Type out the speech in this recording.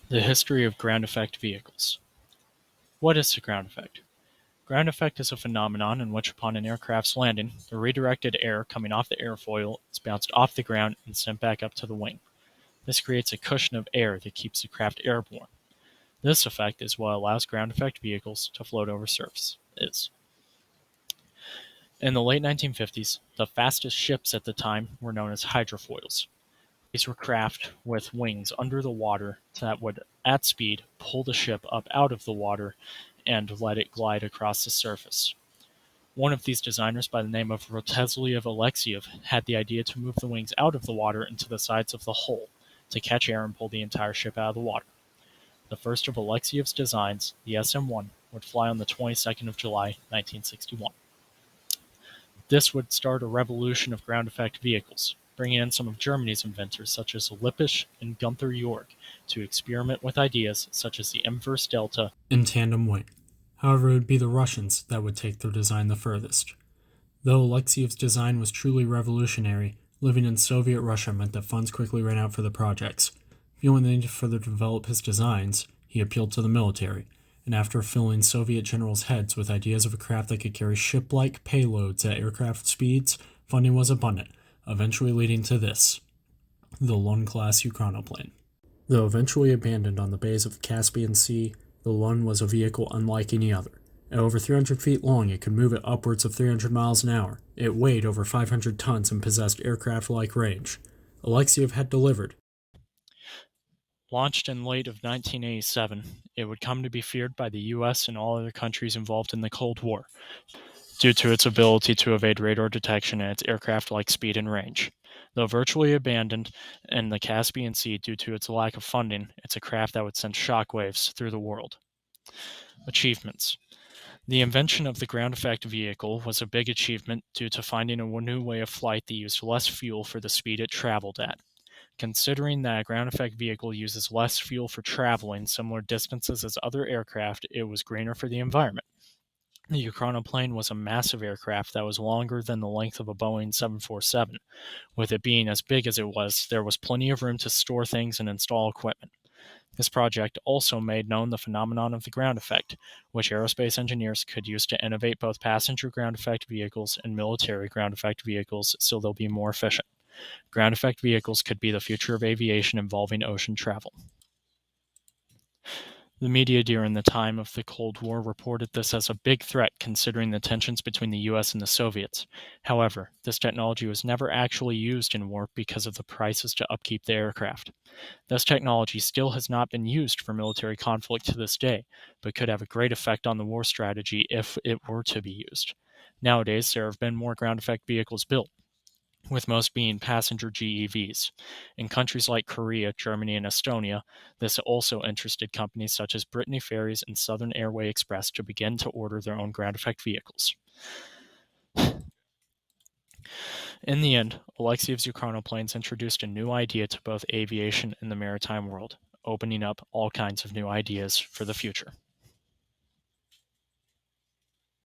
The history of ground effect vehicles. What is the ground effect? Ground effect is a phenomenon in which upon an aircraft's landing, the redirected air coming off the airfoil is bounced off the ground and sent back up to the wing. This creates a cushion of air that keeps the craft airborne. This effect is what allows ground effect vehicles to float over surfaces. In the late 1950s, the fastest ships at the time were known as hydrofoils. These were craft with wings under the water that would, at speed, pull the ship up out of the water and let it glide across the surface. One of these designers, by the name of Rotesliev Alexiev, had the idea to move the wings out of the water into the sides of the hull to catch air and pull the entire ship out of the water. The first of Alexiev's designs, the SM-1, would fly on the 22nd of July, 1961. This would start a revolution of ground effect vehicles, bringing in some of Germany's inventors such as Lippisch and Gunther Jörg to experiment with ideas such as the inverse delta and tandem wing. However, it would be the Russians that would take their design the furthest. Though Alexiev's design was truly revolutionary, living in Soviet Russia meant that funds quickly ran out for the projects. Feeling the need to further develop his designs, he appealed to the military, and after filling Soviet generals' heads with ideas of a craft that could carry ship-like payloads at aircraft speeds, funding was abundant, eventually leading to this, the Lun-class Ukrainoplane. Though eventually abandoned on the bays of the Caspian Sea, the Lun was a vehicle unlike any other. At over 300 feet long, it could move at upwards of 300 miles an hour. It weighed over 500 tons and possessed aircraft-like range. Alexiev had delivered. Launched in late of 1987, it would come to be feared by the US and all other countries involved in the Cold War, due to its ability to evade radar detection and its aircraft-like speed and range. Though virtually abandoned in the Caspian Sea due to its lack of funding, it's a craft that would send shockwaves through the world. Achievements. The invention of the ground effect vehicle was a big achievement due to finding a new way of flight that used less fuel for the speed it traveled at. Considering that a ground effect vehicle uses less fuel for traveling similar distances as other aircraft, it was greener for the environment. The Ukrainoplane was a massive aircraft that was longer than the length of a Boeing 747. With it being as big as it was, there was plenty of room to store things and install equipment. This project also made known the phenomenon of the ground effect, which aerospace engineers could use to innovate both passenger ground effect vehicles and military ground effect vehicles so they'll be more efficient. Ground effect vehicles could be the future of aviation involving ocean travel. The media during the time of the Cold War reported this as a big threat considering the tensions between the US and the Soviets. However, this technology was never actually used in war because of the prices to upkeep the aircraft. This technology still has not been used for military conflict to this day, but could have a great effect on the war strategy if it were to be used. Nowadays, there have been more ground effect vehicles built, with most being passenger GEVs. In countries like Korea, Germany, and Estonia, this also interested companies such as Brittany Ferries and Southern Airway Express to begin to order their own ground effect vehicles. In the end, Alexiev's Ukrainoplanes introduced a new idea to both aviation and the maritime world, opening up all kinds of new ideas for the future.